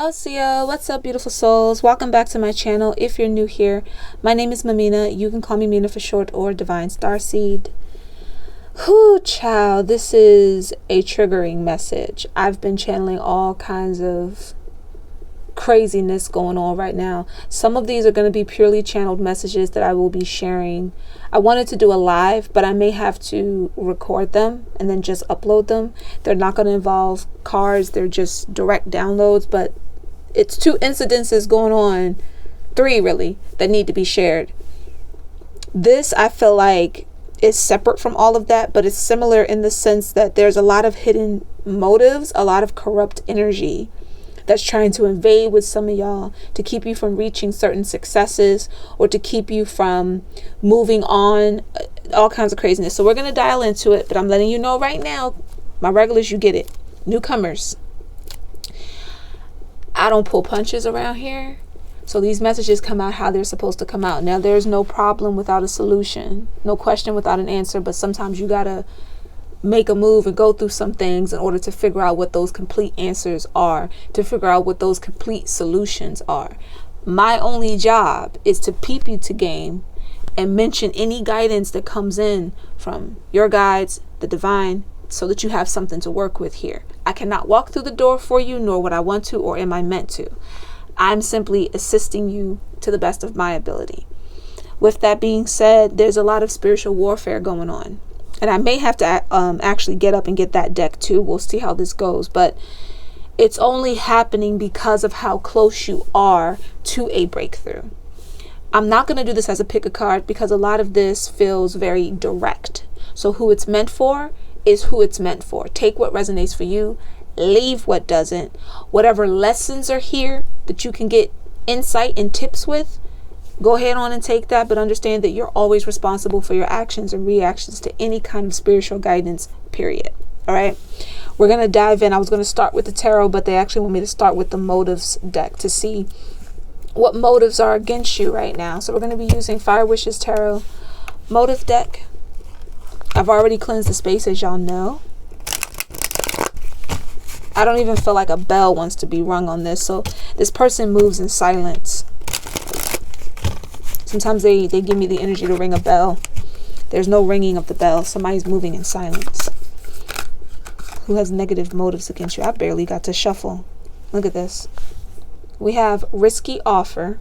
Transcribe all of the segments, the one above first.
Osea, what's up, beautiful souls? Welcome back to my channel. If you're new here, my name is Mamina. You can call me Mina for short, or Divine Starseed. Whoo, child, this is a triggering message. I've been channeling all kinds of craziness going on right now. Some of these are going to be purely channeled messages that I will be sharing. I wanted to do a live, but I may have to record them and then just upload them. They're not going to involve cards. They're just direct downloads, but it's 2 incidences going on, 3 really, that need to be shared. This, I feel like, is separate from all of that, but it's similar in the sense that there's a lot of hidden motives, a lot of corrupt energy that's trying to invade with some of y'all to keep you from reaching certain successes or to keep you from moving on, all kinds of craziness. So we're going to dial into it, but I'm letting you know right now, my regulars, you get it. Newcomers, I don't pull punches around here. So these messages come out how they're supposed to come out. Now, there's no problem without a solution, no question without an answer, but sometimes you got to make a move and go through some things in order to figure out what those complete answers are, to figure out what those complete solutions are. My only job is to peep you to game and mention any guidance that comes in from your guides, the divine, so that you have something to work with here. I cannot walk through the door for you, nor would I want to, or am I meant to. I'm simply assisting you to the best of my ability. With that being said, there's a lot of spiritual warfare going on. And I may have to actually get up and get that deck too. We'll see how this goes. But it's only happening because of how close you are to a breakthrough. I'm not going to do this as a pick a card because a lot of this feels very direct. So who it's meant for is who it's meant for. Take what resonates for you. Leave what doesn't. Whatever lessons are here that you can get insight and tips with, go ahead on and take that, but understand that you're always responsible for your actions and reactions to any kind of spiritual guidance, period. All right, we're going to dive in. I was going to start with the tarot, but they actually want me to start with the motives deck to see what motives are against you right now. So we're going to be using Fire Wishes Tarot motive deck. I've already cleansed the space, as y'all know. I don't even feel like a bell wants to be rung on this. So this person moves in silence. Sometimes they give me the energy to ring a bell. There's no ringing of the bell. Somebody's moving in silence. Who has negative motives against you? I barely got to shuffle. Look at this. We have risky offer.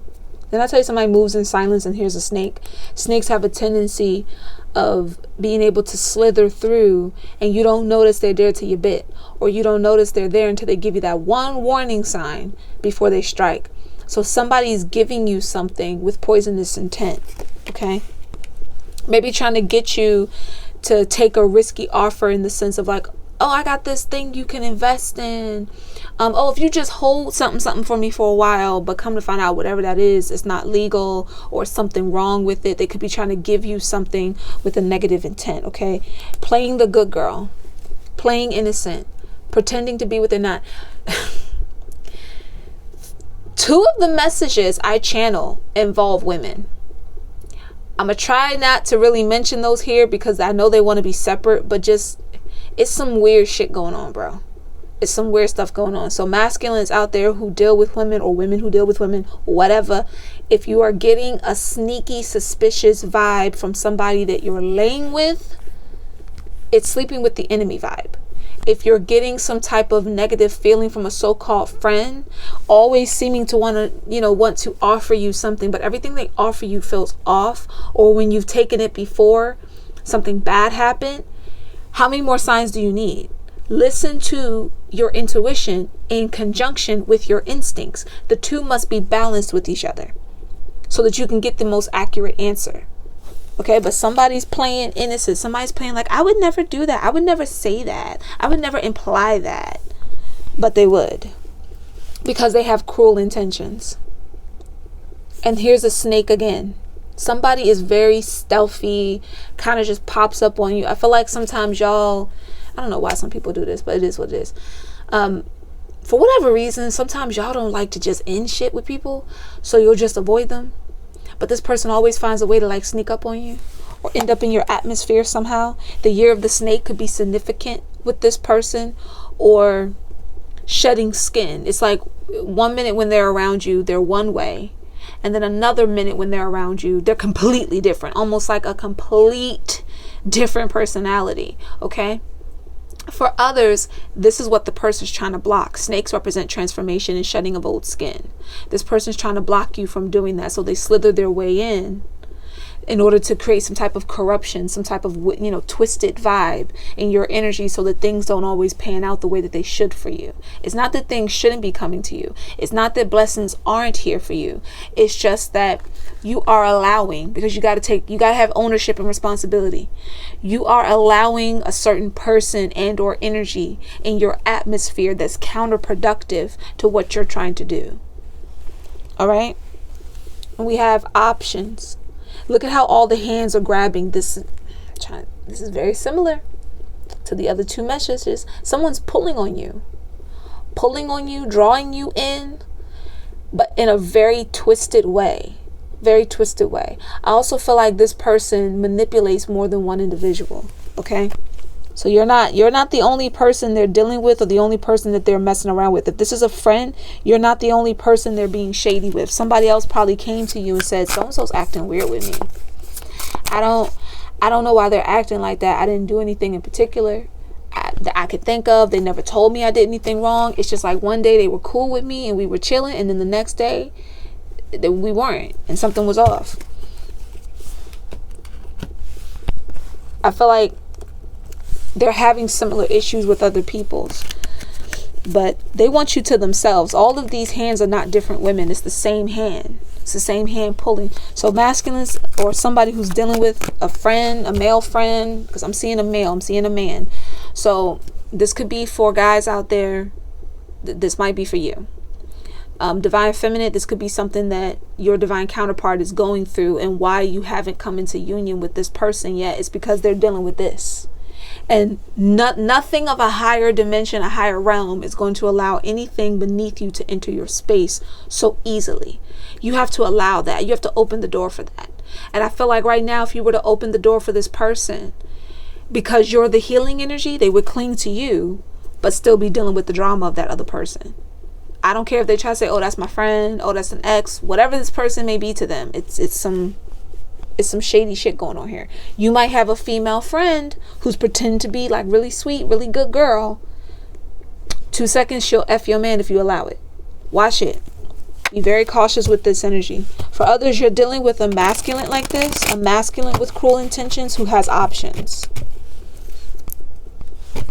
Then I tell you somebody moves in silence and here's a snake. Snakes have a tendency of being able to slither through and you don't notice they're there till you bit. Or you don't notice they're there until they give you that one warning sign before they strike. So somebody's giving you something with poisonous intent, okay? Maybe trying to get you to take a risky offer in the sense of like, oh, I got this thing you can invest in. Oh, if you just hold something for me for a while, but come to find out whatever that is, it's not legal or something wrong with it. They could be trying to give you something with a negative intent, okay? Playing the good girl, playing innocent, pretending to be what they're not. 2 of the messages I channel involve women. I'm going to try not to really mention those here because I know they want to be separate, but just, it's some weird shit going on, bro. It's some weird stuff going on. So masculines out there who deal with women or women who deal with women, whatever, if you are getting a sneaky, suspicious vibe from somebody that you're laying with, it's sleeping with the enemy vibe. If you're getting some type of negative feeling from a so-called friend, always seeming to want to offer you something, but everything they offer you feels off, or when you've taken it before, something bad happened, how many more signs do you need? Listen to your intuition in conjunction with your instincts. The 2 must be balanced with each other so that you can get the most accurate answer. Okay, but somebody's playing innocent. Somebody's playing like, I would never do that. I would never say that. I would never imply that. But they would. Because they have cruel intentions. And here's a snake again. Somebody is very stealthy, kind of just pops up on you. I feel like sometimes y'all, I don't know why some people do this, but it is what it is. For whatever reason, sometimes y'all don't like to just end shit with people. So you'll just avoid them. But this person always finds a way to like sneak up on you or end up in your atmosphere somehow. The year of the snake could be significant with this person, or shedding skin. It's like 1 minute when they're around you, they're one way. And then another minute when they're around you, they're completely different. Almost like a complete different personality. Okay? For others, this is what the person's trying to block. Snakes represent transformation and shedding of old skin. This person's trying to block you from doing that. So they slither their way in order to create some type of corruption, some type of, twisted vibe in your energy so that things don't always pan out the way that they should for you. It's not that things shouldn't be coming to you. It's not that blessings aren't here for you. It's just that you are allowing, because you got to have ownership and responsibility. You are allowing a certain person and or energy in your atmosphere that's counterproductive to what you're trying to do. All right? And we have options. Look at how all the hands are grabbing. This is very similar to the other two messages. Someone's pulling on you, drawing you in, but in a very twisted way. Very twisted way. I also feel like this person manipulates more than one individual. Okay? So you're not the only person they're dealing with or the only person that they're messing around with. If this is a friend, you're not the only person they're being shady with. Somebody else probably came to you and said, so-and-so's acting weird with me. I don't know why they're acting like that. I didn't do anything in particular that I could think of. They never told me I did anything wrong. It's just like one day they were cool with me and we were chilling, and then the next day we weren't, and something was off. I feel like they're having similar issues with other people's, but they want you to themselves. All of these hands are not different women. It's the same hand. It's the same hand pulling. So masculines, or somebody who's dealing with a friend, a male friend, because I'm seeing a male, I'm seeing a man. So this could be for guys out there. This might be for you. Divine feminine, this could be something that your divine counterpart is going through, and why you haven't come into union with this person yet is because they're dealing with this. And nothing of a higher dimension, a higher realm, is going to allow anything beneath you to enter your space so easily. You have to allow that. You have to open the door for that. And I feel like right now, if you were to open the door for this person, because you're the healing energy, they would cling to you, but still be dealing with the drama of that other person. I don't care if they try to say, oh, that's my friend, oh, that's an ex, whatever this person may be to them. It's some shady shit going on here. You might have a female friend who's pretending to be like really sweet, really good girl. 2 seconds, she'll F your man if you allow it. Watch it. Be very cautious with this energy. For others, you're dealing with a masculine like this, a masculine with cruel intentions who has options.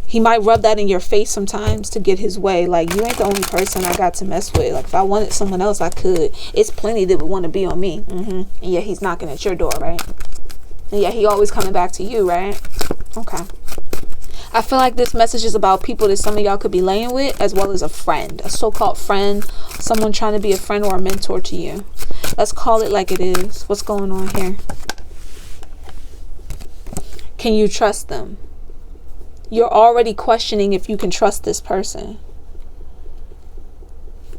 He might rub that in your face sometimes to get his way. Like, you ain't the only person I got to mess with. Like, if I wanted someone else, I could. It's plenty that would want to be on me. And yeah, he's knocking at your door, right? And yeah, he always coming back to you, right? Okay. I feel like this message is about people that some of y'all could be laying with, as well as a friend, a so-called friend, someone trying to be a friend or a mentor to you. Let's call it like it is. What's going on here? Can you trust them? You're already questioning if you can trust this person.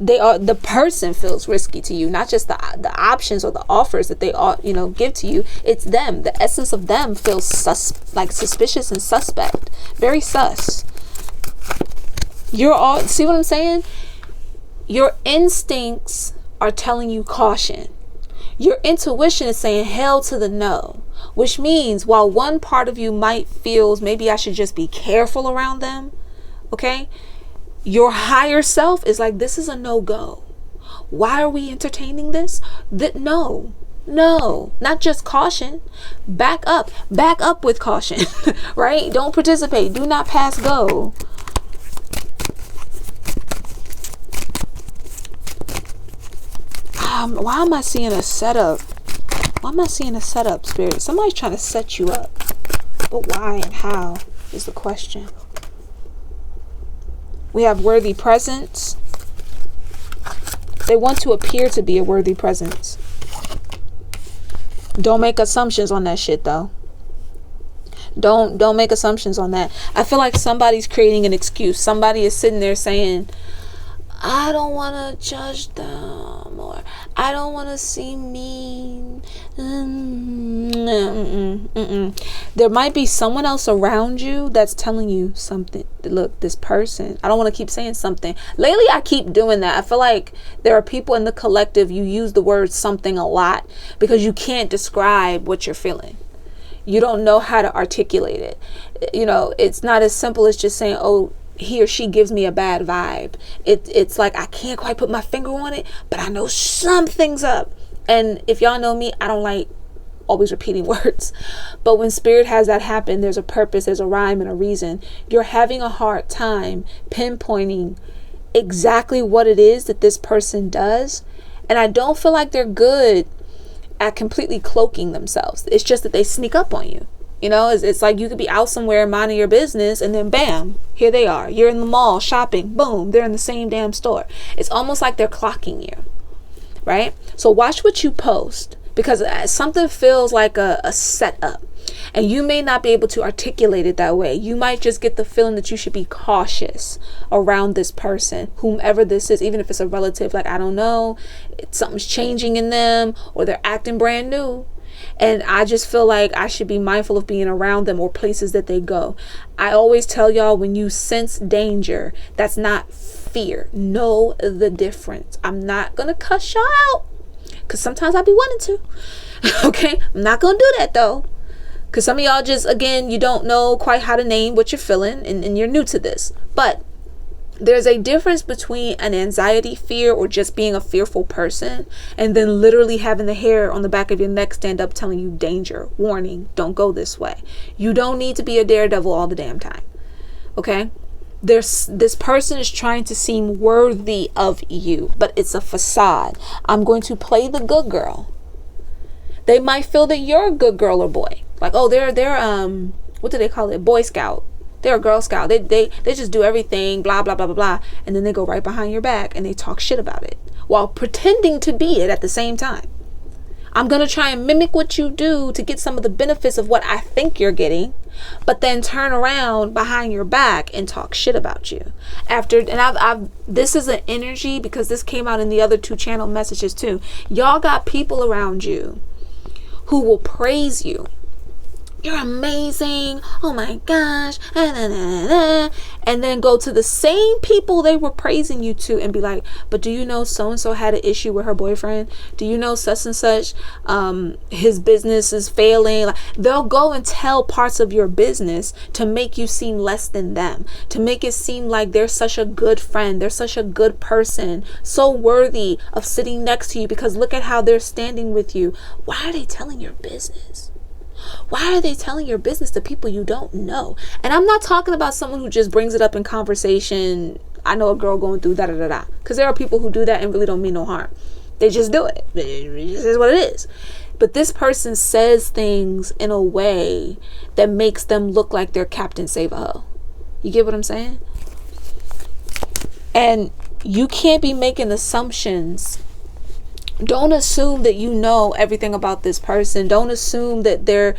The person feels risky to you, not just the options or the offers that they give to you. It's them. The essence of them feels suspicious and suspect. Very sus. You're all, see what I'm saying? Your instincts are telling you caution. Your intuition is saying hell to the no. Which means while one part of you might feel maybe I should just be careful around them, okay? Your higher self is like, this is a no-go. Why are we entertaining this? No, not just caution. Back up with caution, right? Don't participate. Do not pass go. Why am I seeing a setup? Why am I seeing a setup, Spirit? Somebody's trying to set you up. But why and how is the question. We have worthy presence. They want to appear to be a worthy presence. Don't make assumptions on that shit, though. Don't make assumptions on that. I feel like somebody's creating an excuse. Somebody is sitting there saying, I don't want to judge them, or I don't want to seem mean. There might be someone else around you that's telling you something. Look, this person, I don't want to keep saying something. Lately, I keep doing that. I feel like there are people in the collective, you use the word something a lot because you can't describe what you're feeling. You don't know how to articulate it. You know, it's not as simple as just saying, oh, he or she gives me a bad vibe. It's like I can't quite put my finger on it, but I know something's up. And if y'all know me, I don't like always repeating words. But when spirit has that happen, there's a purpose, there's a rhyme and a reason. You're having a hard time pinpointing exactly what it is that this person does. And I don't feel like they're good at completely cloaking themselves. It's just that they sneak up on you. You know, it's like you could be out somewhere minding your business and then bam, here they are. You're in the mall shopping. Boom, they're in the same damn store. It's almost like they're clocking you, right? So watch what you post, because something feels like a setup, and you may not be able to articulate it that way. You might just get the feeling that you should be cautious around this person, whomever this is, even if it's a relative. Like, I don't know, something's changing in them, or they're acting brand new. And I just feel like I should be mindful of being around them or places that they go. I always tell y'all, when you sense danger, that's not fear. Know the difference. I'm not going to cuss y'all out, because sometimes I be wanting to. Okay? I'm not going to do that though. Because some of y'all just, again, you don't know quite how to name what you're feeling, and you're new to this. But there's a difference between an anxiety, fear, or just being a fearful person, and then literally having the hair on the back of your neck stand up telling you danger, warning, don't go this way. You don't need to be a daredevil all the damn time. Okay? This person is trying to seem worthy of you, but it's a facade. I'm going to play the good girl. They might feel that you're a good girl or boy. Like, oh, they're what do they call it? Boy Scout. They're a Girl Scout. They just do everything, blah, blah, blah, blah, blah. And then they go right behind your back and they talk shit about it while pretending to be it at the same time. I'm going to try and mimic what you do to get some of the benefits of what I think you're getting, but then turn around behind your back and talk shit about you. This is an energy, because this came out in the other 2 channel messages too. Y'all got people around you who will praise you. You're amazing. Oh my gosh. And then go to the same people they were praising you to and be like, but do you know so-and-so had an issue with her boyfriend? Do you know such and such, his business is failing? Like, they'll go and tell parts of your business to make you seem less than them, to make it seem like they're such a good friend, they're such a good person, so worthy of sitting next to you because look at how they're standing with you. Why are they telling your business? Why are they telling your business to people you don't know? And I'm not talking about someone who just brings it up in conversation. I know a girl going through da-da-da-da. Because there are people who do that and really don't mean no harm. They just do it. It just is what it is. But this person says things in a way that makes them look like they're Captain Save-A-Ho. You get what I'm saying? And you can't be making assumptions. Don't assume that you know everything about this person. Don't assume that their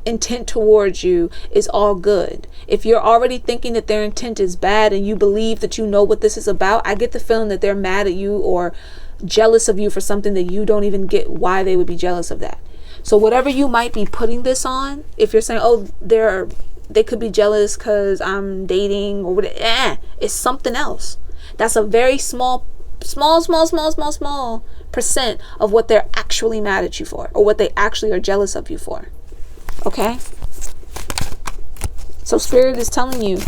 intent towards you is all good. If you're already thinking that their intent is bad and you believe that you know what this is about, I get the feeling that they're mad at you or jealous of you for something that you don't even get why they would be jealous of that. So whatever you might be putting this on, if you're saying, oh, they could be jealous because I'm dating or whatever, it's something else. That's a very small percent of what they're actually mad at you for, or what they actually are jealous of you for. Okay? So spirit is telling you,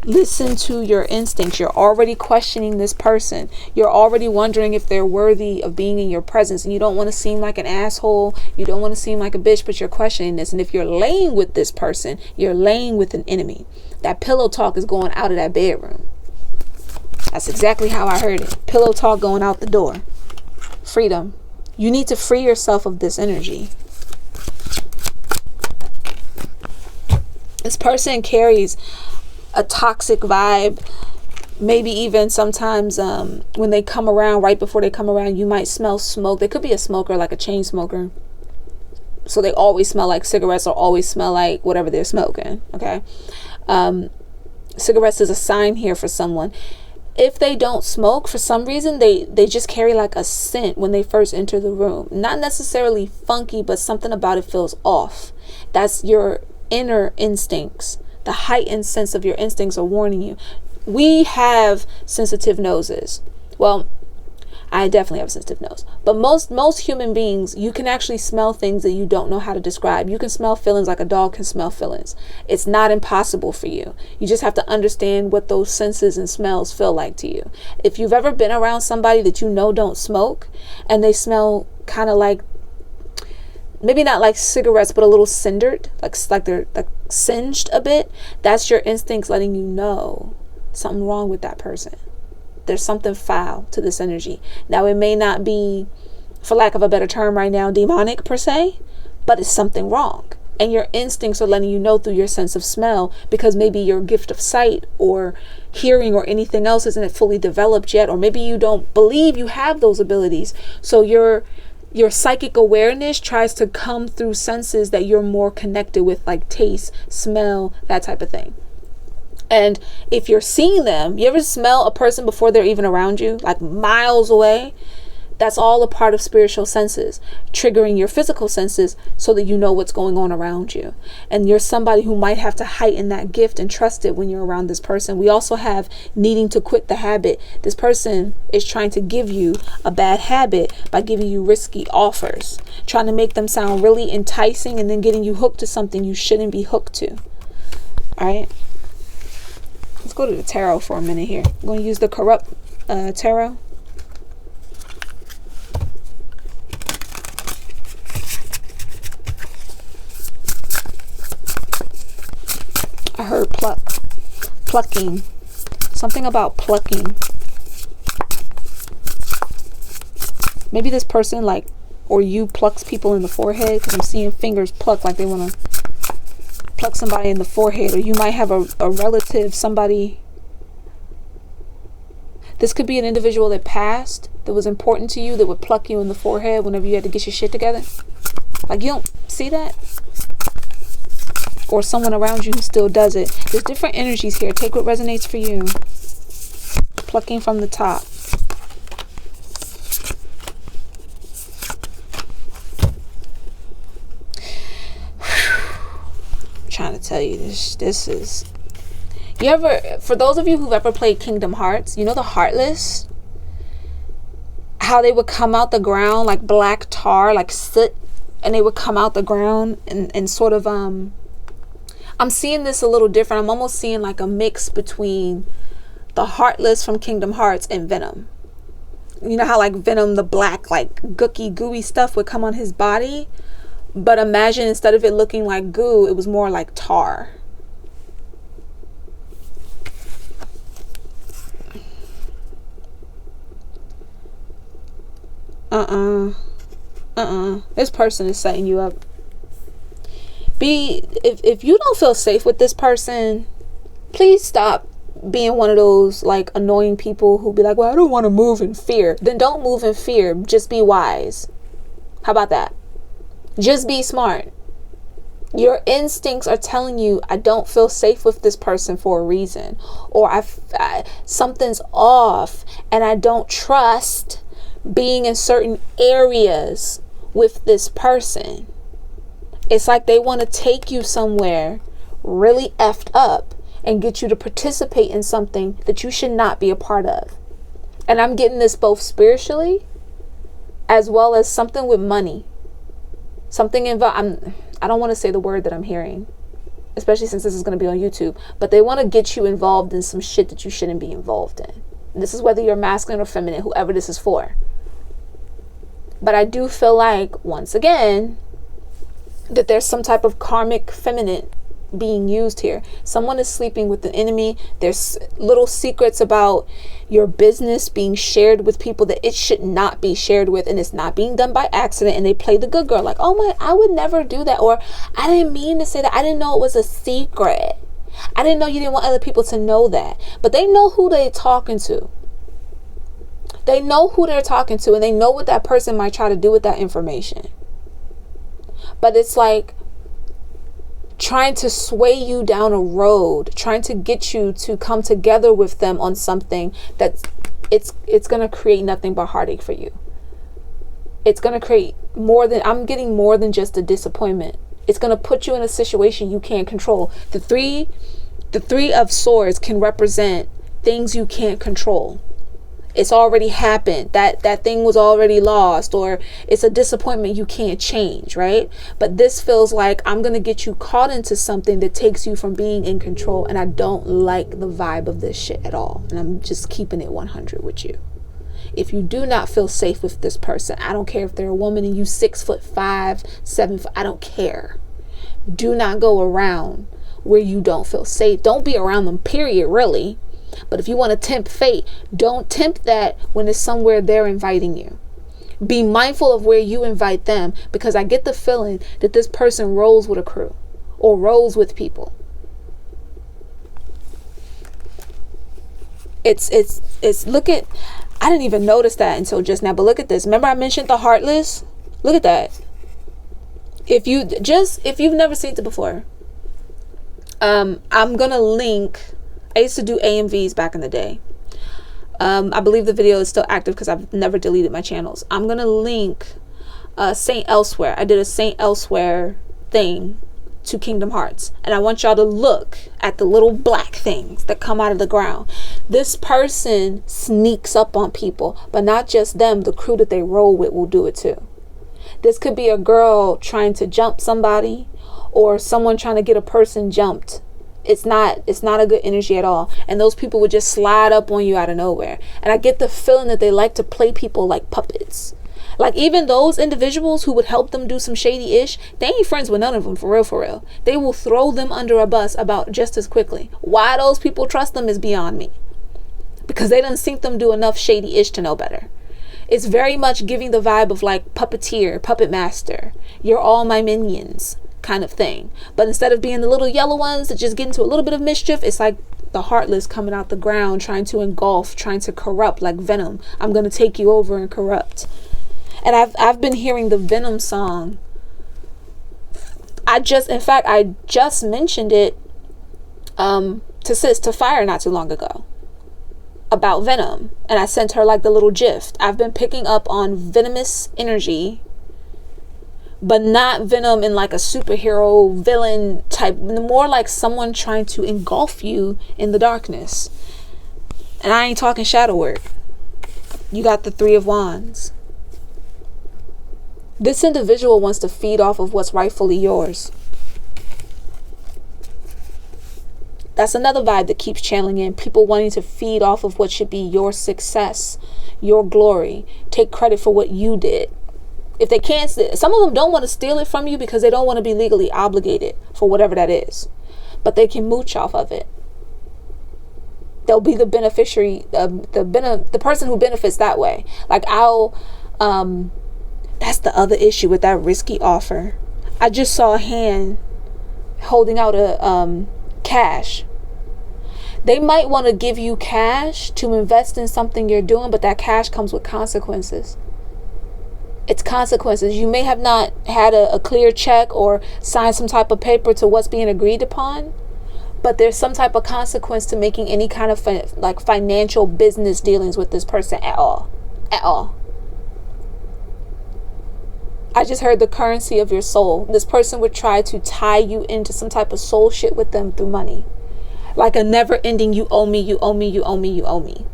listen to your instincts. You're already questioning this person. You're already wondering if they're worthy of being in your presence, and you don't want to seem like an asshole. You don't want to seem like a bitch, but you're questioning this. And if you're laying with this person, you're laying with an enemy. That pillow talk is going out of that bedroom. That's exactly how I heard it. Pillow talk going out the door. Freedom. You need to free yourself of this energy. This person carries a toxic vibe. Maybe even sometimes when they come around, right before they come around, you might smell smoke. They could be a smoker, like a chain smoker. So they always smell like cigarettes or always smell like whatever they're smoking. Okay. Cigarettes is a sign here for someone. if they don't smoke, for some reason, they just carry like a scent when they first enter the room. Not necessarily funky, but something about it feels off. That's your inner instincts. The heightened sense of your instincts are warning you. We have sensitive noses. Well, I definitely have a sensitive nose. But most human beings, you can actually smell things that you don't know how to describe. You can smell feelings like a dog can smell feelings. It's not impossible for you. You just have to understand what those senses and smells feel like to you. If you've ever been around somebody that you know don't smoke, and they smell kind of like, maybe not like cigarettes, but a little cindered, like they're like singed a bit, that's your instincts letting you know something wrong with that person. There's something foul to this energy. Now, it may not be, for lack of a better term right now, demonic per se, but it's something wrong. And your instincts are letting you know through your sense of smell, because maybe your gift of sight or hearing or anything else isn't fully developed yet, or maybe you don't believe you have those abilities. So your psychic awareness tries to come through senses that you're more connected with, like taste, smell, that type of thing. And if you're seeing them, you ever smell a person before they're even around you, like miles away? That's all a part of spiritual senses, triggering your physical senses so that you know what's going on around you. And you're somebody who might have to heighten that gift and trust it when you're around this person. We also have needing to quit the habit. This person is trying to give you a bad habit by giving you risky offers, trying to make them sound really enticing and then getting you hooked to something you shouldn't be hooked to. All right. Let's go to the tarot for a minute here. I'm going to use the corrupt tarot. I heard plucking. Something about plucking. Maybe this person, like, or you, plucks people in the forehead, because I'm seeing fingers pluck like they want to pluck somebody in the forehead. Or you might have a relative, somebody. This could be an individual that passed, that was important to you, that would pluck you in the forehead whenever you had to get your shit together. Like, you don't see that? Or someone around you who still does it. There's different energies here. Take what resonates for you. Plucking from the top. Trying to tell you this is, you ever, for those of you who've ever played Kingdom Hearts, you know the Heartless, how they would come out the ground like black tar, like soot, and they would come out the ground and sort of I'm seeing this a little different. I'm almost seeing like a mix between the Heartless from Kingdom Hearts and Venom. You know how like Venom, the black like gooey stuff would come on his body? But imagine instead of it looking like goo, it was more like tar. This person is setting you up. If you don't feel safe with this person, please stop being one of those like annoying people who be like, well, I don't want to move in fear. Then don't move in fear. Just be wise. How about that? Just be smart. Your instincts are telling you, I don't feel safe with this person for a reason, or something's off, and I don't trust being in certain areas with this person. It's like they want to take you somewhere really effed up and get you to participate in something that you should not be a part of. And I'm getting this both spiritually as well as something with money. Something involved. I don't want to say the word that I'm hearing, especially since this is going to be on YouTube, but they want to get you involved in some shit that you shouldn't be involved in. And this is whether you're masculine or feminine, whoever this is for. But I do feel like, once again, that there's some type of karmic feminine being used here. Someone is sleeping with the enemy. There's little secrets about your business being shared with people that it should not be shared with, and it's not being done by accident, and they play the good girl like, oh my, I would never do that, or I didn't mean to say that, I didn't know it was a secret, I didn't know you didn't want other people to know that. But they know who they're talking to. They know who they're talking to, and they know what that person might try to do with that information. But it's like, trying to sway you down a road, trying to get you to come together with them on something that's it's going to create nothing but heartache for you. It's going to create I'm getting more than just a disappointment. It's going to put you in a situation you can't control. The three of swords can represent things you can't control. It's already happened. That thing was already lost, or it's a disappointment you can't change, right? But this feels like I'm going to get you caught into something that takes you from being in control. And I don't like the vibe of this shit at all. And I'm just keeping it 100 with you. If you do not feel safe with this person, I don't care if they're a woman and you 6'5", 7 foot, I don't care. Do not go around where you don't feel safe. Don't be around them, period, really. But if you want to tempt fate, don't tempt that when it's somewhere they're inviting you. Be mindful of where you invite them, because I get the feeling that this person rolls with a crew or rolls with people. It's look at, I didn't even notice that until just now, but look at this. Remember I mentioned the Heartless? Look at that. If you've never seen it before, I'm going to link, I used to do AMVs back in the day. I believe the video is still active because I've never deleted my channels. I'm going to link Saint Elsewhere. I did a Saint Elsewhere thing to Kingdom Hearts. And I want y'all to look at the little black things that come out of the ground. This person sneaks up on people, but not just them. The crew that they roll with will do it too. This could be a girl trying to jump somebody, or someone trying to get a person jumped. It's not a good energy at all. And those people would just slide up on you out of nowhere. And I get the feeling that they like to play people like puppets. Like even those individuals who would help them do some shady ish, they ain't friends with none of them, for real. They will throw them under a bus about just as quickly. Why those people trust them is beyond me. Because they done seen them do enough shady ish to know better. It's very much giving the vibe of like puppeteer, puppet master. You're all my minions kind of thing. But instead of being the little yellow ones that just get into a little bit of mischief, it's like the Heartless coming out the ground, trying to engulf, trying to corrupt, like Venom. I'm going to take you over and corrupt. And I've been hearing the Venom song. I just mentioned it to Fire not too long ago about Venom, and I sent her like the little gif. I've been picking up on venomous energy, but not Venom in like a superhero villain type, more like someone trying to engulf you in the darkness. And I ain't talking shadow work. You got the Three of Wands. This individual wants to feed off of what's rightfully yours. That's another vibe that keeps channeling in. People wanting to feed off of what should be your success, your glory. Take credit for what you did. If they can't, some of them don't want to steal it from you because they don't want to be legally obligated for whatever that is. But they can mooch off of it. They'll be the beneficiary, the person who benefits that way. Like that's the other issue with that risky offer. I just saw a hand holding out a cash. They might want to give you cash to invest in something you're doing, but that cash comes with consequences. It's consequences. You may have not had a clear check or signed some type of paper to what's being agreed upon, but there's some type of consequence to making any kind of financial business dealings with this person at all. I just heard the currency of your soul. This person would try to tie you into some type of soul shit with them through money. Like a never ending, you owe me, you owe me, you owe me, you owe me.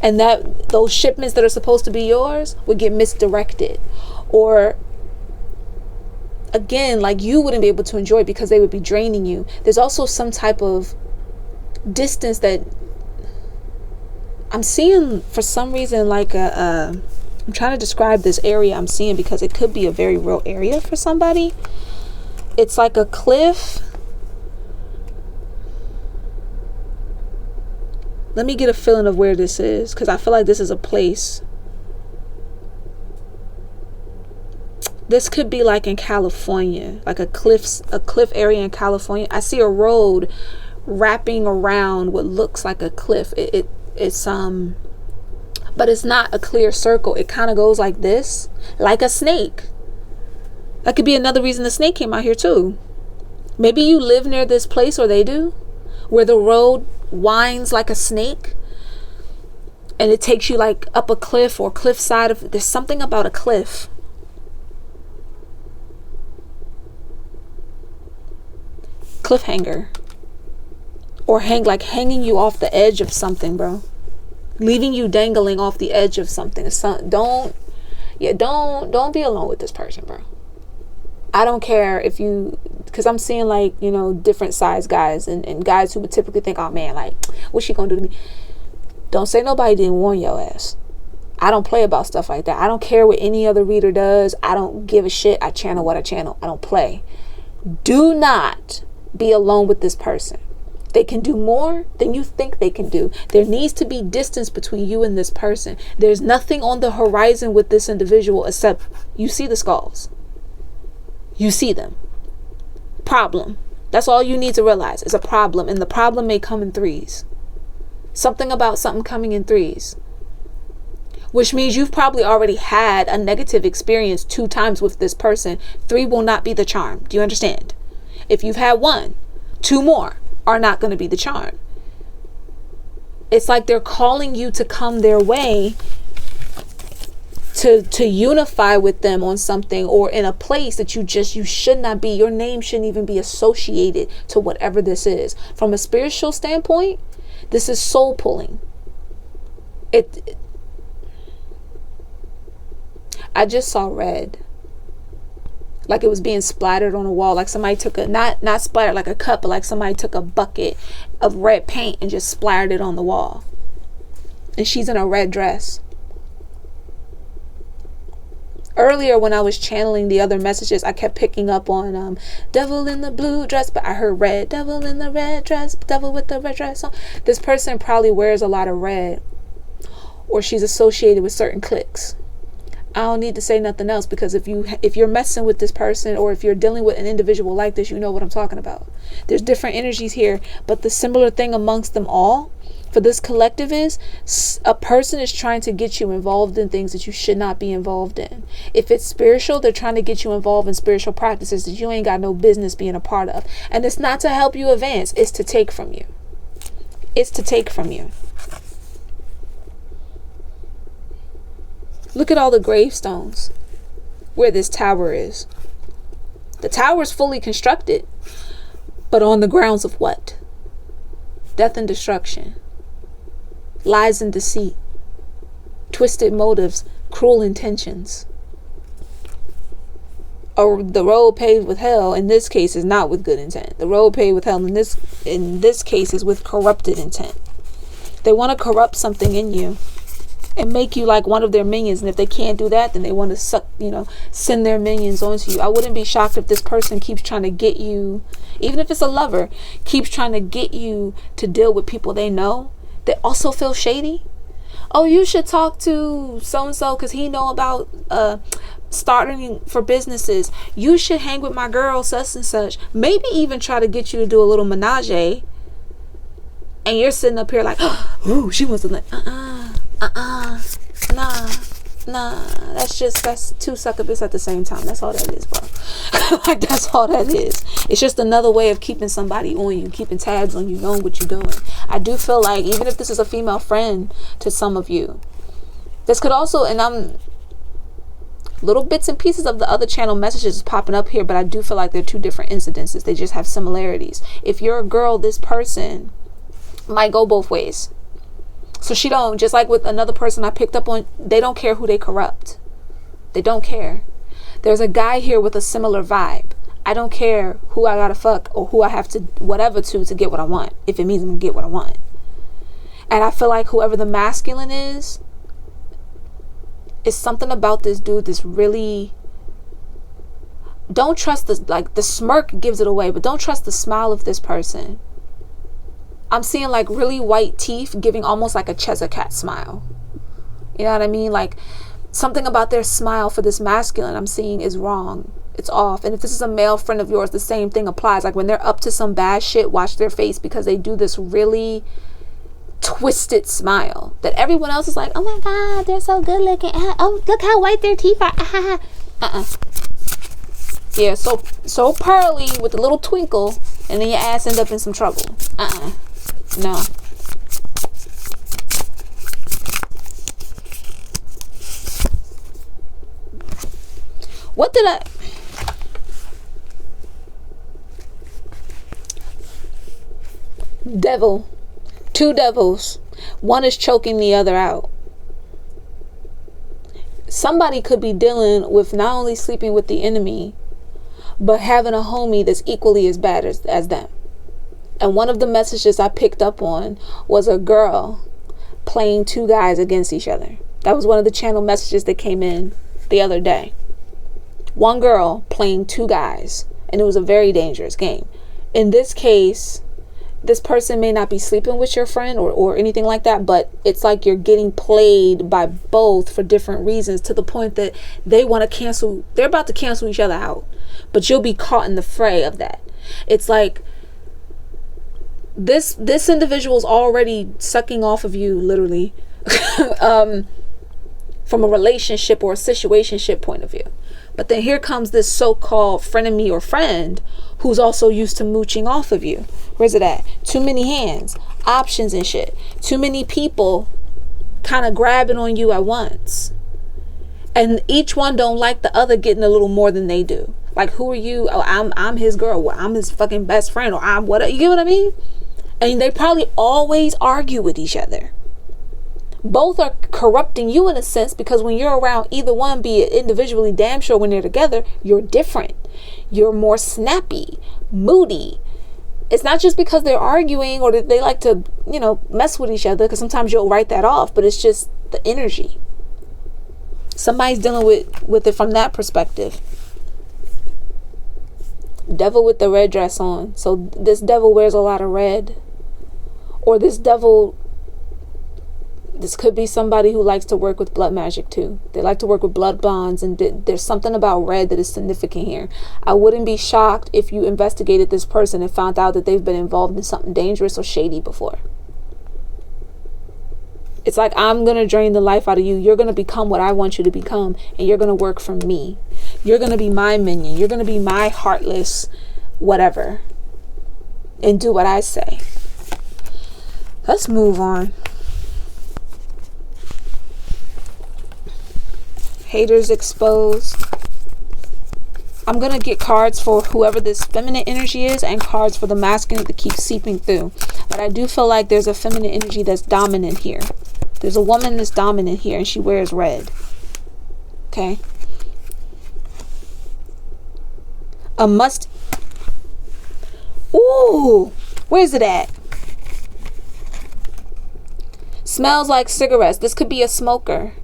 And that those shipments that are supposed to be yours would get misdirected. Or again, like you wouldn't be able to enjoy it because they would be draining you. There's also some type of distance that I'm seeing for some reason, like I'm trying to describe this area I'm seeing because it could be a very real area for somebody. It's like a cliff. Let me get a feeling of where this is, because I feel like this is a place. This could be like in California, like a cliff area in California. I see a road wrapping around what looks like a cliff. It's but it's not a clear circle. It kind of goes like this, like a snake. That could be another reason the snake came out here too. Maybe you live near this place, or they do, where the road winds like a snake and it takes you like up a cliff or cliff side of, there's something about a cliff. Cliffhanger. Or hanging you off the edge of something, bro. Leaving you dangling off the edge of something. Don't be alone with this person, bro. I don't care if you, because I'm seeing like, you know, different size guys and guys who would typically think, oh man, like, what's she gonna do to me? Don't say nobody didn't warn your ass. I don't play about stuff like that. I don't care what any other reader does. I don't give a shit. I channel what I channel. I don't play. Do not be alone with this person. They can do more than you think they can do. There needs to be distance between you and this person. There's nothing on the horizon with this individual except you see the skulls. You see them. Problem. That's all you need to realize is a problem. And the problem may come in threes. Something about something coming in threes. Which means you've probably already had a negative experience 2 times with this person. 3 will not be the charm. Do you understand? If you've had 1, 2 more are not going to be the charm. It's like they're calling you to come their way to unify with them on something, or in a place that you should not be. Your name shouldn't even be associated to whatever this is. From a spiritual standpoint, this is soul pulling. I just saw red. Like it was being splattered on a wall. Like somebody took not splattered like a cup, but like somebody took a bucket of red paint and just splattered it on the wall. And she's in a red dress. Earlier when I was channeling the other messages, I kept picking up on devil in the blue dress, but I heard red. Devil in the red dress, devil with the red dress on. This person probably wears a lot of red, or she's associated with certain cliques. I don't need to say nothing else, because if you're messing with this person, or if you're dealing with an individual like this, you know what I'm talking about. There's different energies here, but the similar thing amongst them all for this collective is a person is trying to get you involved in things that you should not be involved in. If it's spiritual, they're trying to get you involved in spiritual practices that you ain't got no business being a part of. And it's not to help you advance, it's to take from you. It's to take from you. Look at all the gravestones where this tower is. The tower is fully constructed, but on the grounds of what? Death and destruction. Lies and deceit. Twisted motives. Cruel intentions. Or the road paved with hell in this case is not with good intent. The road paved with hell in this case is with corrupted intent. They want to corrupt something in you and make you like one of their minions. And if they can't do that, then they want to send their minions onto you. I wouldn't be shocked if this person keeps trying to get you, even if it's a lover, keeps trying to get you to deal with people they know that also feel shady. Oh, you should talk to so-and-so because he know about starting for businesses. You should hang with my girl such and such. Maybe even try to get you to do a little menage. And you're sitting up here like, oh, she wants to like, nah. That's 2 succubus at the same time. That's all that is, bro. Like, that's all that is. It's just another way of keeping somebody on you, keeping tabs on you, knowing what you're doing. I do feel like, even if this is a female friend to some of you, this could also, and I'm little bits and pieces of the other channel messages is popping up here, but I do feel like they're 2 different incidences. They just have similarities. If you're a girl, this person might go both ways. So she don't, just like with another person I picked up on, they don't care who they corrupt. They don't care. There's a guy here with a similar vibe. I don't care who I gotta fuck or who I have to whatever to get what I want, if it means I'm gonna get what I want. And I feel like whoever the masculine is something about this dude that's really, don't trust the smirk gives it away, but don't trust the smile of this person. I'm seeing like really white teeth giving almost like a Cheshire cat smile. You know what I mean? Like something about their smile for this masculine I'm seeing is wrong. It's off. And if this is a male friend of yours, the same thing applies. Like when they're up to some bad shit, watch their face, because they do this really twisted smile that everyone else is like, oh my God, they're so good looking. Oh, look how white their teeth are. Yeah, so pearly with a little twinkle, and then your ass end up in some trouble. No. What did I... Devil. Two devils. One is choking the other out. Somebody could be dealing with not only sleeping with the enemy, but having a homie that's equally as bad as them. And one of the messages I picked up on was a girl playing two guys against each other. That was one of the channel messages that came in the other day. One girl playing two guys, and it was a very dangerous game. In this case, this person may not be sleeping with your friend or anything like that, but it's like you're getting played by both for different reasons, to the point that they're about to cancel each other out, but you'll be caught in the fray of that. It's like this individual's already sucking off of you, literally, from a relationship or a situationship point of view. But then here comes this so-called frenemy or friend who's also used to mooching off of you. Where's it at? Too many hands, options and shit. Too many people kind of grabbing on you at once. And each one don't like the other getting a little more than they do. Like, who are you? Oh, I'm his girl. Well, I'm his fucking best friend. Or I'm what? You get what I mean? And they probably always argue with each other. Both are corrupting you in a sense, because when you're around either one, be it individually, damn sure when they're together, you're different. You're more snappy, moody. It's not just because they're arguing or that they like to, mess with each other, because sometimes you'll write that off, but it's just the energy. Somebody's dealing with it from that perspective. Devil with the red dress on. So this devil wears a lot of red. Or this could be somebody who likes to work with blood magic too. They like to work with blood bonds, and there's something about red that is significant here. I wouldn't be shocked if you investigated this person and found out that they've been involved in something dangerous or shady before. It's like, I'm going to drain the life out of you. You're going to become what I want you to become, and you're going to work for me. You're going to be my minion. You're going to be my heartless whatever, and do what I say. Let's move on. Haters exposed. I'm going to get cards for whoever this feminine energy is, and cards for the masculine that keeps seeping through. But I do feel like there's a feminine energy that's dominant here. There's a woman that's dominant here, and she wears red. Okay. Ooh, where's it at? Smells like cigarettes. This could be a smoker.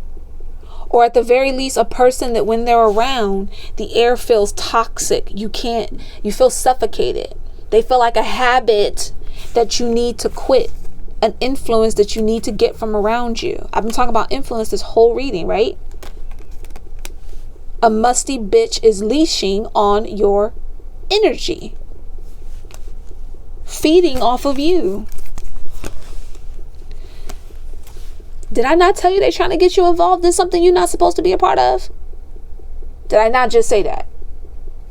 Or at the very least, a person that when they're around, the air feels toxic. You feel suffocated. They feel like a habit that you need to quit. An influence that you need to get from around you. I've been talking about influence this whole reading, right? A musty bitch is leashing on your energy. Feeding off of you. Did I not tell you they're trying to get you involved in something you're not supposed to be a part of? Did I not just say that?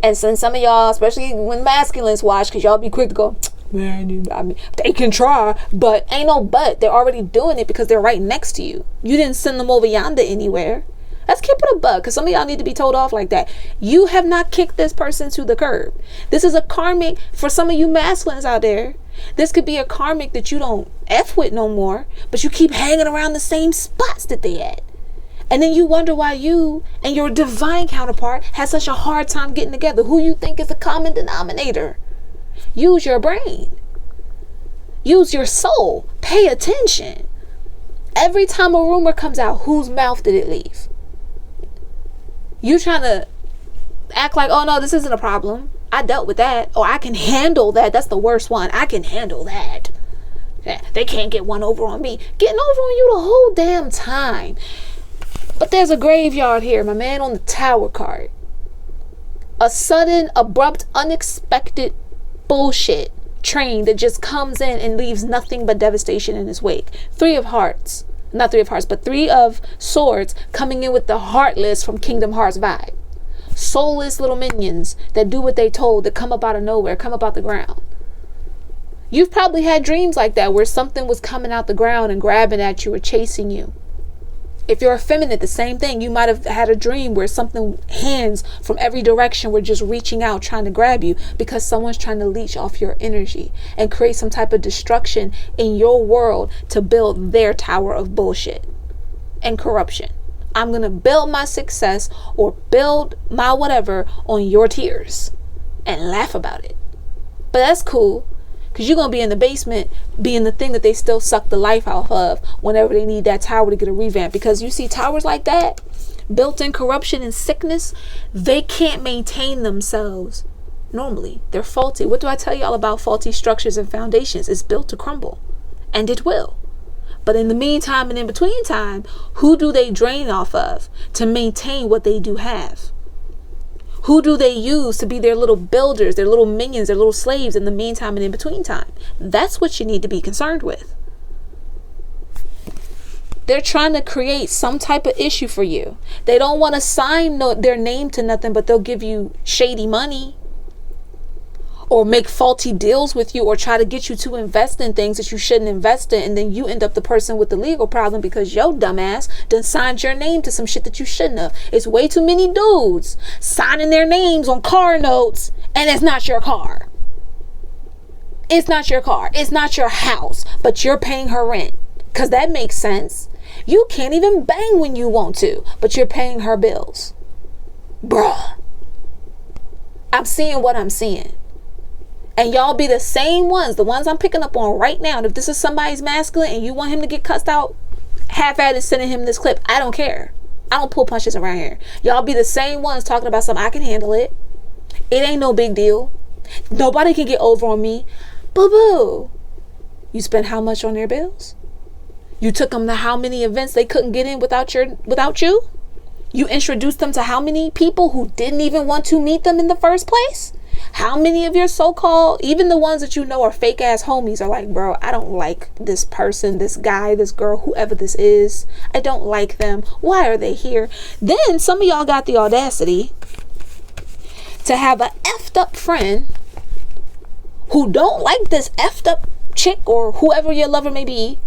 And since some of y'all, especially when masculines watch, because y'all be quick to go, man, I mean, they can try, but ain't no but. They're already doing it because they're right next to you. You didn't send them over yonder anywhere. Let's keep it a buck, because some of y'all need to be told off like that. You have not kicked this person to the curb. This is a karmic for some of you masculines out there. This could be a karmic that you don't F with no more, but you keep hanging around the same spots that they at. And then you wonder why you and your divine counterpart has such a hard time getting together. Who you think is the common denominator? Use your brain. Use your soul. Pay attention. Every time a rumor comes out, whose mouth did it leave? You trying to act like, oh no, this isn't a problem. I dealt with that. Oh, I can handle that. That's the worst one. I can handle that. They can't get one over on me. Getting over on you the whole damn time. But there's a graveyard here, my man, on the Tower card. A sudden, abrupt, unexpected bullshit train that just comes in and leaves nothing but devastation in its wake. 3 of Hearts. Not 3 of Hearts, but 3 of Swords coming in with the Heartless from Kingdom Hearts vibe. soulless little minions that do what they told, that come up out of nowhere, come up out the ground. You've probably had dreams like that where something was coming out the ground and grabbing at you or chasing you. If you're effeminate, the same thing. You might have had a dream where something, hands from every direction, were just reaching out, trying to grab you because someone's trying to leech off your energy and create some type of destruction in your world to build their tower of bullshit and corruption. I'm going to build my success or build my whatever on your tears and laugh about it. But that's cool. Because you're going to be in the basement being the thing that they still suck the life out of whenever they need that tower to get a revamp. Because you see towers like that, built in corruption and sickness, they can't maintain themselves normally. They're faulty. What do I tell y'all about faulty structures and foundations? It's built to crumble. And it will. But in the meantime and in between time, who do they drain off of to maintain what they do have? Who do they use to be their little builders, their little minions, their little slaves in the meantime and in between time? That's what you need to be concerned with. They're trying to create some type of issue for you. They don't want to sign their name to nothing, but they'll give you shady money or make faulty deals with you or try to get you to invest in things that you shouldn't invest in. And then you end up the person with the legal problem because your dumbass done signed your name to some shit that you shouldn't have. It's way too many dudes signing their names on car notes and it's not your car. It's not your car. It's not your house, but you're paying her rent. Because that makes sense. You can't even bang when you want to, but you're paying her bills. Bruh. I'm seeing what I'm seeing. And y'all be the same ones, the ones I'm picking up on right now. And if this is somebody's masculine and you want him to get cussed out, half-added sending him this clip. I don't care. I don't pull punches around here. Y'all be the same ones talking about something. I can handle it. It ain't no big deal. Nobody can get over on me. Boo-boo. You spent how much on their bills? You took them to how many events they couldn't get in without you? You introduced them to how many people who didn't even want to meet them in the first place? How many of your so-called, even the ones that you know are fake ass homies, are like, bro, I don't like this person, this guy, this girl, whoever this is. I don't like them. Why are they here? Then some of y'all got the audacity to have a effed up friend who don't like this effed up chick or whoever your lover may be.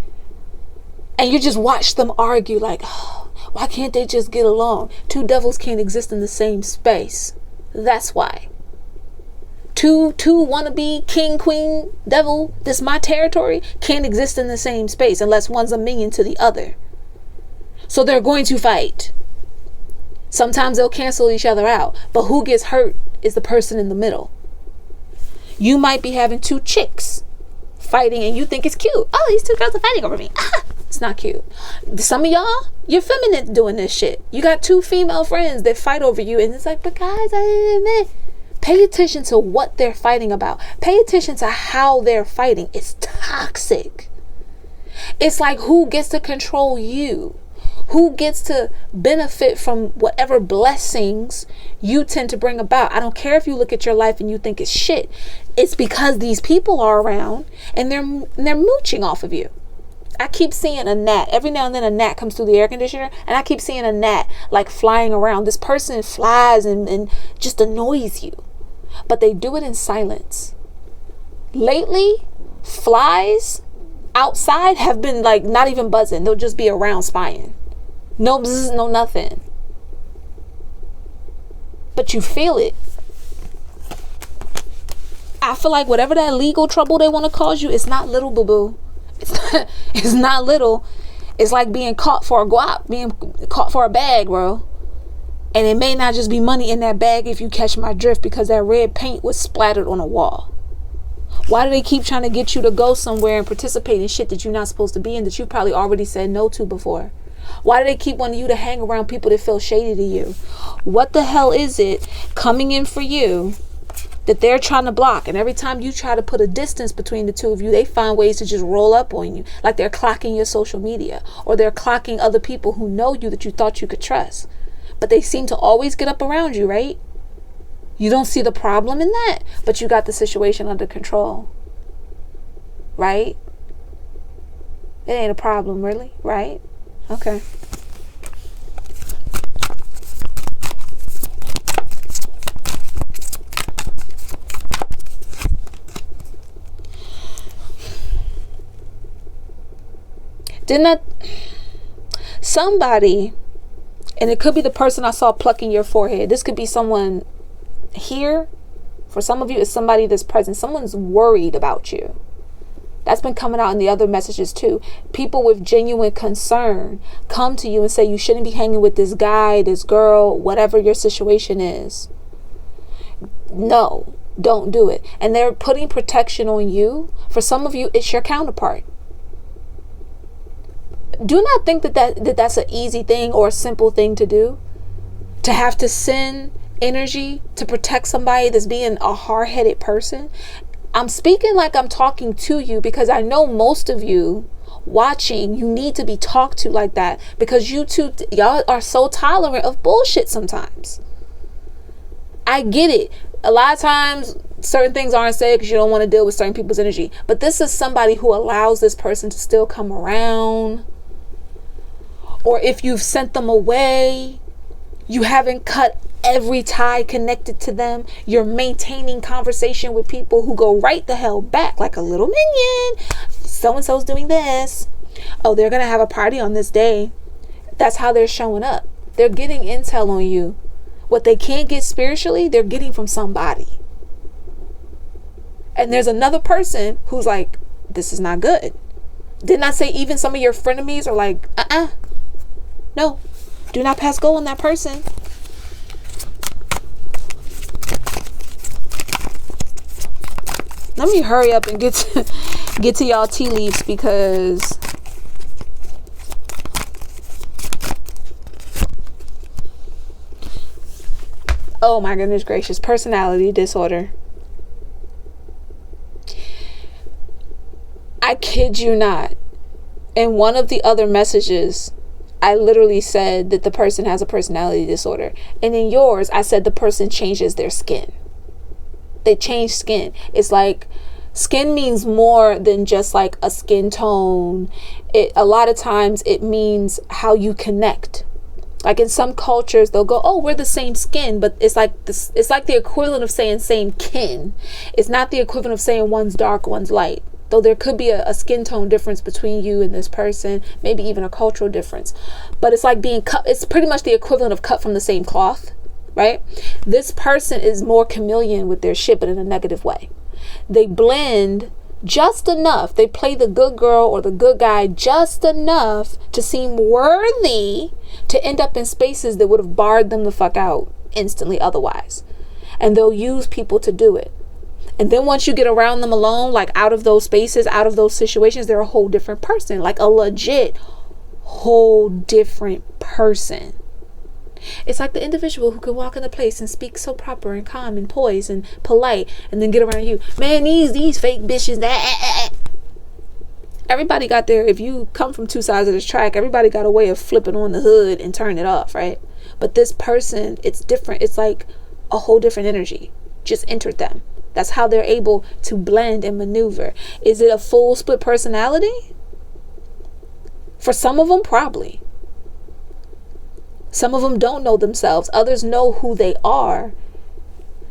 And you just watch them argue like, oh, why can't they just get along? Two devils can't exist in the same space. That's why. Two wannabe king, queen, devil, this my territory, can't exist in the same space unless one's a minion to the other. So they're going to fight. Sometimes they'll cancel each other out. But who gets hurt is the person in the middle. You might be having two chicks fighting and you think it's cute. Oh, these two girls are fighting over me. It's not cute. Some of y'all, you're feminine doing this shit. You got two female friends that fight over you and it's like, but guys, pay attention to what they're fighting about. Pay attention to how they're fighting. It's toxic. It's like who gets to control you? Who gets to benefit from whatever blessings you tend to bring about? I don't care if you look at your life and you think it's shit. It's because these people are around and they're mooching off of you. I keep seeing a gnat. Every now and then a gnat comes through the air conditioner and I keep seeing a gnat like flying around. This person flies and just annoys you. But they do it in silence. Lately, flies outside have been like not even buzzing. They'll just be around spying. No bzz, no nothing. But you feel it. I feel like whatever that legal trouble they want to cause you, it's not little, boo-boo. It's not little. It's like being caught for a guap, being caught for a bag, bro. And it may not just be money in that bag if you catch my drift, because that red paint was splattered on a wall. Why do they keep trying to get you to go somewhere and participate in shit that you're not supposed to be in, that you probably already said no to before? Why do they keep wanting you to hang around people that feel shady to you? What the hell is it coming in for you that they're trying to block? And every time you try to put a distance between the two of you, they find ways to just roll up on you, like they're clocking your social media, or they're clocking other people who know you that you thought you could trust. But they seem to always get up around you, right? You don't see the problem in that, but you got the situation under control, right? It ain't a problem, really, right? Okay. Didn't that somebody, and it could be the person I saw plucking your forehead. This could be someone here. For some of you, it's somebody that's present. Someone's worried about you. That's been coming out in the other messages too. People with genuine concern come to you and say you shouldn't be hanging with this guy, this girl, whatever your situation is. No, don't do it. And they're putting protection on you. For some of you, it's your counterpart. Do not think that's an easy thing or a simple thing to do. To have to send energy to protect somebody that's being a hard-headed person. I'm speaking like I'm talking to you because I know most of you watching, you need to be talked to like that because y'all are so tolerant of bullshit sometimes. I get it. A lot of times certain things aren't said because you don't want to deal with certain people's energy. But this is somebody who allows this person to still come around. Or if you've sent them away, you haven't cut every tie connected to them. You're maintaining conversation with people who go right the hell back like a little minion. So-and-so's doing this. Oh, they're going to have a party on this day. That's how they're showing up. They're getting intel on you. What they can't get spiritually, they're getting from somebody. And there's another person who's like, this is not good. Didn't I say even some of your frenemies are like, no, do not pass go on that person. Let me hurry up and get to y'all tea leaves because oh my goodness gracious, personality disorder. I kid you not. In one of the other messages, I literally said that the person has a personality disorder. And in yours, I said the person changes their skin. They change skin. It's like skin means more than just like a skin tone. A lot of times it means how you connect. Like in some cultures, they'll go, oh, we're the same skin. But it's like this. It's like the equivalent of saying same kin. It's not the equivalent of saying one's dark, one's light. Though there could be a skin tone difference between you and this person, maybe even a cultural difference. But it's like being cut. It's pretty much the equivalent of cut from the same cloth, right? This person is more chameleon with their shit, but in a negative way. They blend just enough. They play the good girl or the good guy just enough to seem worthy to end up in spaces that would have barred them the fuck out instantly otherwise. And they'll use people to do it. And then once you get around them alone, like out of those spaces, out of those situations, they're a whole different person, like a legit whole different person. It's like the individual who could walk in a place and speak so proper and calm and poised and polite and then get around you. Man, these fake bitches. Everybody got their, if you come from two sides of this track, everybody got a way of flipping on the hood and turning it off, right? But this person, it's different. It's like a whole different energy just entered them. That's how they're able to blend and maneuver. Is it a full split personality? For some of them, probably. Some of them don't know themselves. Others know who they are.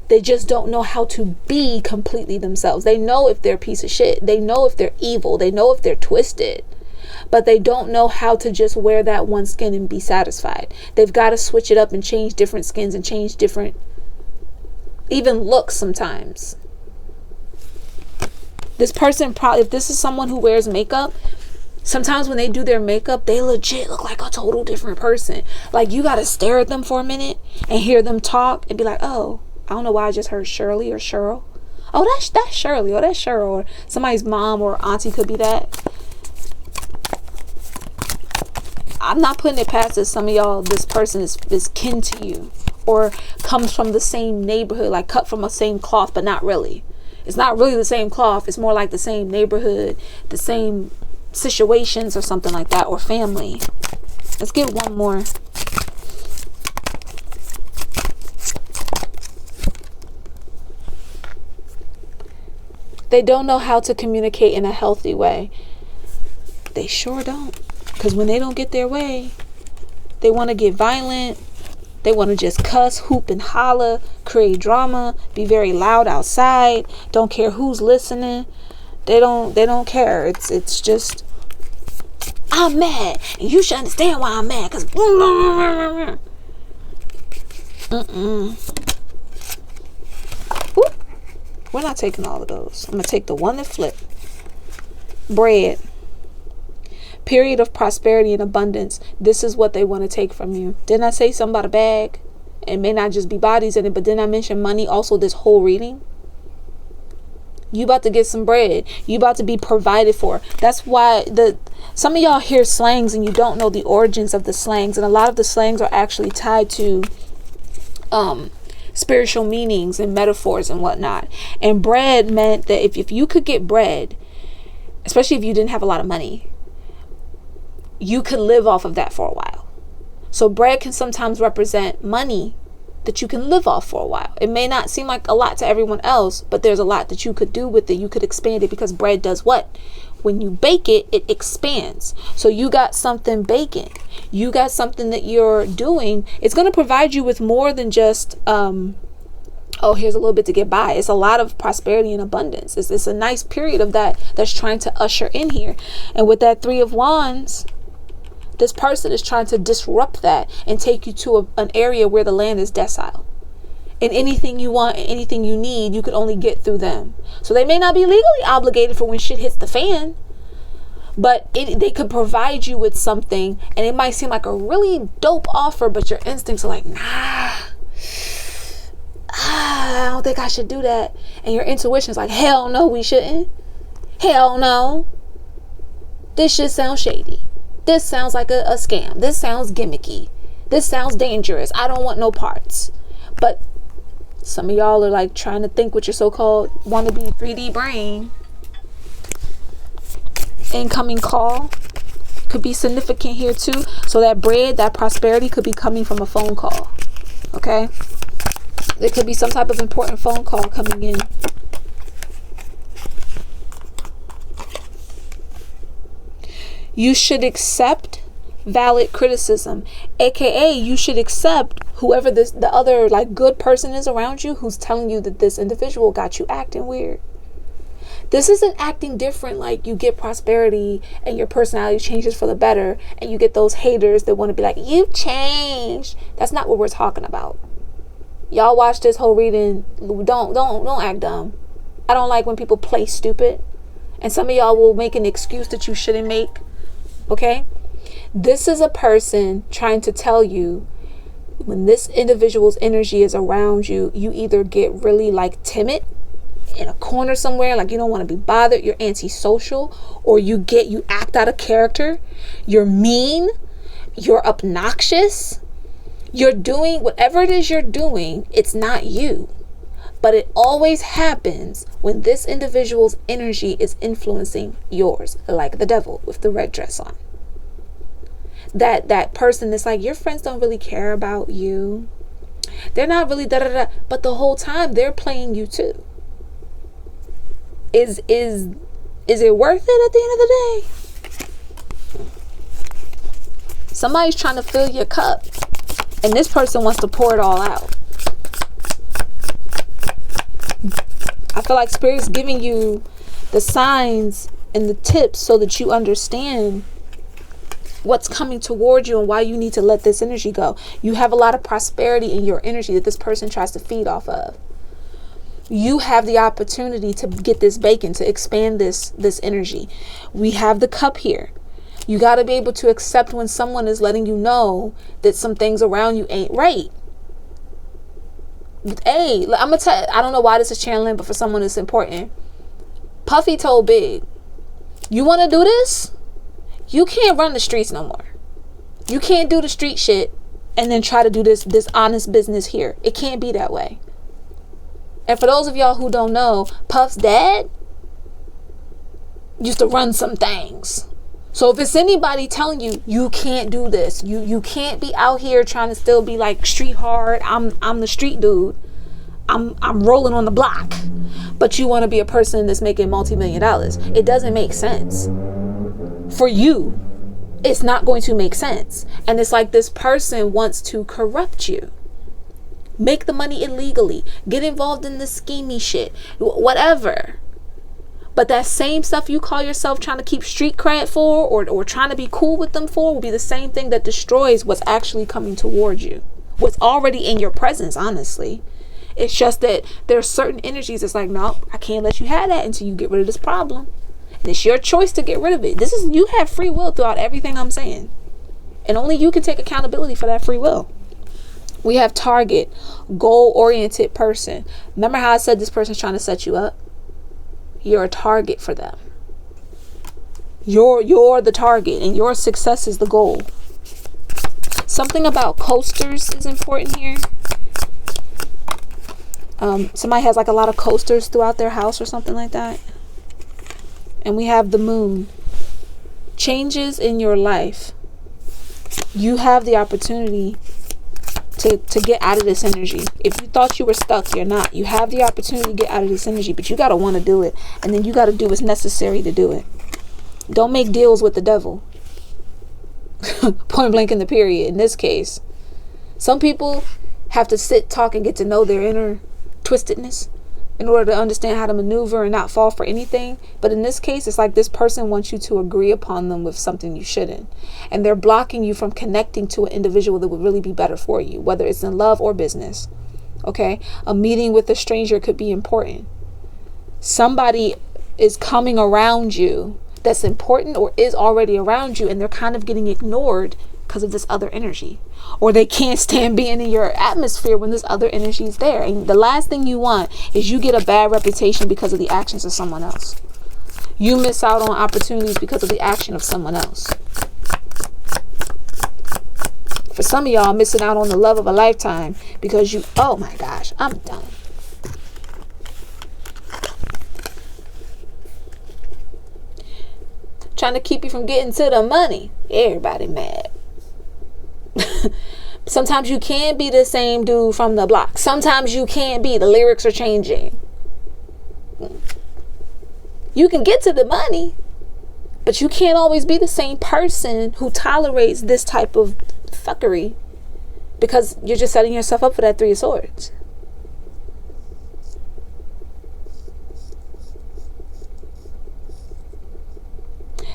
They just don't know how to be completely themselves. They know if they're a piece of shit. They know if they're evil. They know if they're twisted. But they don't know how to just wear that one skin and be satisfied. They've got to switch it up and change different skins and change different even looks sometimes. This person probably, if this is someone who wears makeup, sometimes when they do their makeup, they legit look like a total different person. Like you gotta stare at them for a minute and hear them talk and be like, oh, I don't know why I just heard Shirley or Cheryl. Oh, that's Shirley or that's Cheryl, or somebody's mom or auntie could be that. I'm not putting it past that some of y'all, this person is kin to you or comes from the same neighborhood, like cut from the same cloth, but not really. It's not really the same cloth. It's more like the same neighborhood, the same situations or something like that, or family. Let's get one more. They don't know how to communicate in a healthy way. They sure don't. Because when they don't get their way, they want to get violent. They want to just cuss, hoop, and holler, create drama, be very loud outside, don't care who's listening. They don't care. It's just I'm mad, and you should understand why I'm mad, because we're not taking all of those. I'm going to take the one that flipped. Bread. Period of prosperity and abundance. This is what they want to take from you. Didn't I say something about a bag? It may not just be bodies in it, but didn't I mention money also this whole reading? You about to get some bread. You about to be provided for. That's why some of y'all hear slangs and you don't know the origins of the slangs. And a lot of the slangs are actually tied to spiritual meanings and metaphors and whatnot. And bread meant that if you could get bread, especially if you didn't have a lot of money, you could live off of that for a while. So bread can sometimes represent money that you can live off for a while. It may not seem like a lot to everyone else, but there's a lot that you could do with it. You could expand it, because bread does what? When you bake it, it expands. So you got something baking. You got something that you're doing. It's going to provide you with more than just, oh, here's a little bit to get by. It's a lot of prosperity and abundance. It's a nice period of that's trying to usher in here. And with that 3 of Wands, this person is trying to disrupt that and take you to an area where the land is decile. And anything you want, anything you need, you could only get through them. So they may not be legally obligated for when shit hits the fan, but they could provide you with something, and it might seem like a really dope offer, but your instincts are like, nah, I don't think I should do that. And your intuition is like, hell no, we shouldn't. Hell no. This shit sounds shady. This sounds like a scam. This sounds gimmicky. This sounds dangerous. I don't want no parts. But some of y'all are like trying to think with your so-called wannabe 3D brain. Incoming call could be significant here too. So that bread, that prosperity could be coming from a phone call. Okay? There could be some type of important phone call coming in. You should accept valid criticism, aka you should accept whoever the other like good person is around you who's telling you that this individual got you acting weird. This isn't acting different like you get prosperity and your personality changes for the better and you get those haters that want to be like, you've changed. That's not what we're talking about. Y'all watch this whole reading. Don't act dumb. I don't like when people play stupid. And some of y'all will make an excuse that you shouldn't make. Okay? This is a person trying to tell you when this individual's energy is around you, you either get really like timid in a corner somewhere, like you don't want to be bothered, you're antisocial, or you act out of character, you're mean, you're obnoxious, you're doing whatever it is you're doing, it's not you. But it always happens when this individual's energy is influencing yours, like the devil with the red dress on. That person that's like, your friends don't really care about you. They're not really da-da-da. But the whole time they're playing you too. Is it worth it at the end of the day? Somebody's trying to fill your cup, and this person wants to pour it all out. I feel like Spirit's giving you the signs and the tips so that you understand what's coming toward you and why you need to let this energy go. You have a lot of prosperity in your energy that this person tries to feed off of. You have the opportunity to get this bacon, to expand this energy. We have the cup here. You got to be able to accept when someone is letting you know that some things around you ain't right. Hey, I'm gonna tell you, I don't know why this is channeling, but for someone it's important. Puffy told Big, you want to do this? You can't run the streets no more. You can't do the street shit and then try to do this honest business here. It can't be that way. And for those of y'all who don't know, Puff's dad used to run some things. So if it's anybody telling you you can't do this, you can't be out here trying to still be like street hard. I'm the street dude. I'm rolling on the block. But you want to be a person that's making multi-million dollars. It doesn't make sense. For you, it's not going to make sense. And it's like this person wants to corrupt you. Make the money illegally. Get involved in the schemey shit. Whatever. But that same stuff you call yourself trying to keep street cred for, or trying to be cool with them for, will be the same thing that destroys what's actually coming towards you. What's already in your presence, honestly. It's just that there are certain energies that's like, no, I can't let you have that until you get rid of this problem. And it's your choice to get rid of it. You have free will throughout everything I'm saying. And only you can take accountability for that free will. We have target, goal-oriented person. Remember how I said this person's trying to set you up? You're a target for them. You're the target, and your success is the goal. Something about coasters is important here. Somebody has like a lot of coasters throughout their house or something like that. And we have the moon. Changes in your life. You have the opportunity to get out of this energy. If you thought you were stuck, you're not. You have the opportunity to get out of this energy, but you got to want to do it. And then you got to do what's necessary to do it. Don't make deals with the devil. Point blank in the period. In this case, some people have to sit, talk, and get to know their inner twistedness in order to understand how to maneuver and not fall for anything. But in this case, it's like this person wants you to agree upon them with something you shouldn't. And they're blocking you from connecting to an individual that would really be better for you, whether it's in love or business. Okay? A meeting with a stranger could be important. Somebody is coming around you that's important or is already around you, and they're kind of getting ignored because of this other energy. Or they can't stand being in your atmosphere when this other energy is there. And the last thing you want is you get a bad reputation because of the actions of someone else. You miss out on opportunities because of the action of someone else. For some of y'all, missing out on the love of a lifetime because you, oh my gosh, I'm done. Trying to keep you from getting to the money. Everybody mad. Sometimes you can't be the same dude from the block. Sometimes you can't be. The lyrics are changing. You can get to the money, but you can't always be the same person who tolerates this type of fuckery, because you're just setting yourself up for that 3 of Swords.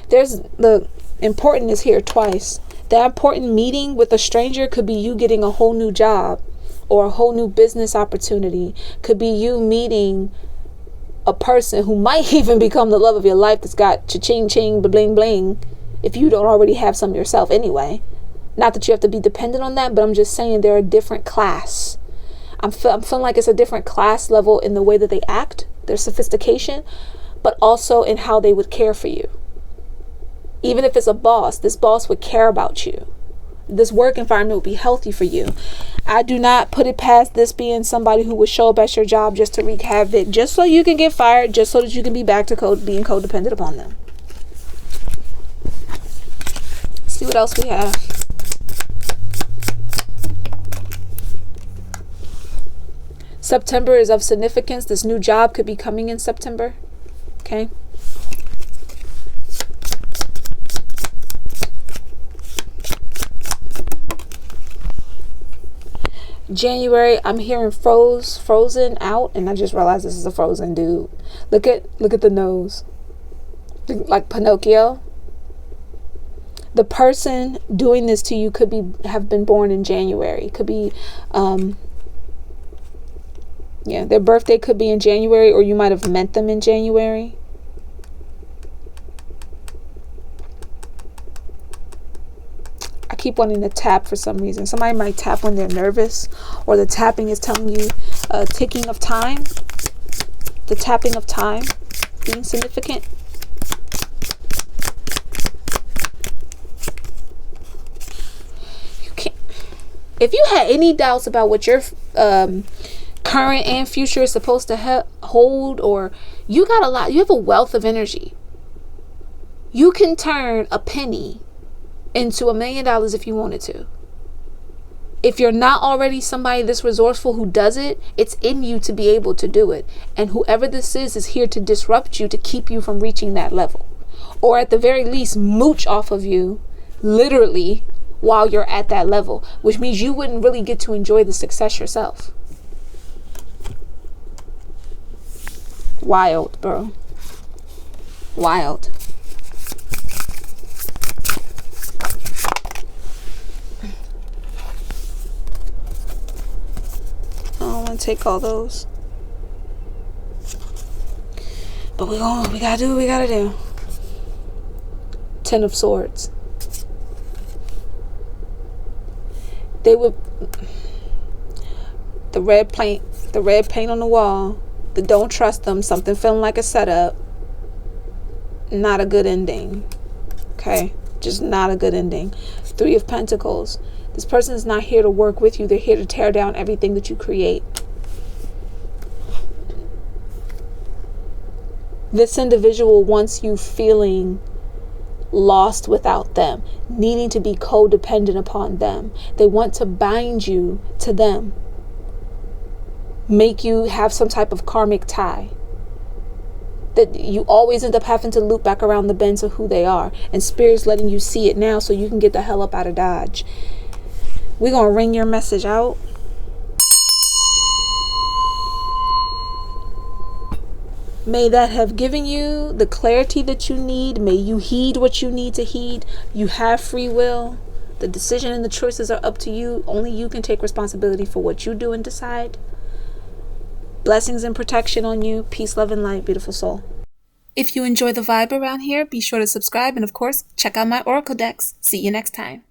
There's the important is here twice. That important meeting with a stranger could be you getting a whole new job or a whole new business opportunity. Could be you meeting a person who might even become the love of your life, that's got cha-ching ching bling bling, if you don't already have some yourself anyway. Not that you have to be dependent on that, but I'm just saying they're a different class. I'm feeling like it's a different class level in the way that they act, their sophistication, but also in how they would care for you. Even if it's a boss, this boss would care about you. This work environment would be healthy for you. I do not put it past this being somebody who would show up at your job just to wreak havoc, just so you can get fired, just so that you can be back to being codependent upon them. Let's see what else we have. September is of significance. This new job could be coming in September. Okay. January, I'm hearing frozen out, and I just realized this is a frozen dude. Look at the nose, like Pinocchio. The person doing this to you could have been born in January. Could be, their birthday could be in January, or you might have met them in January. I keep wanting to tap for some reason. Somebody might tap when they're nervous, or the tapping is telling you ticking of time. The tapping of time being significant. You can't. If you had any doubts about what your current and future is supposed to hold, or you have a wealth of energy. You can turn a penny into $1 million if you wanted to. If you're not already somebody this resourceful who does it, it's in you to be able to do it. And whoever this is here to disrupt you, to keep you from reaching that level. Or at the very least, mooch off of you, literally, while you're at that level. Which means you wouldn't really get to enjoy the success yourself. Wild, bro. Wild. I don't want to take all those. But we gotta do what we gotta do. Ten of Swords. They would, the red paint on the wall, the don't trust them, something feeling like a setup. Not a good ending. Okay? Just not a good ending. Three of Pentacles. This person is not here to work with you. They're here to tear down everything that you create. This individual wants you feeling lost without them, needing to be codependent upon them. They want to bind you to them, make you have some type of karmic tie that you always end up having to loop back around the bend to who they are. And Spirit's letting you see it now so you can get the hell up out of Dodge. We're gonna ring your message out. May that have given you the clarity that you need. May you heed what you need to heed. You have free will. The decision and the choices are up to you. Only you can take responsibility for what you do and decide. Blessings and protection on you. Peace, love, and light, beautiful soul. If you enjoy the vibe around here, be sure to subscribe and, of course, check out my Oracle decks. See you next time.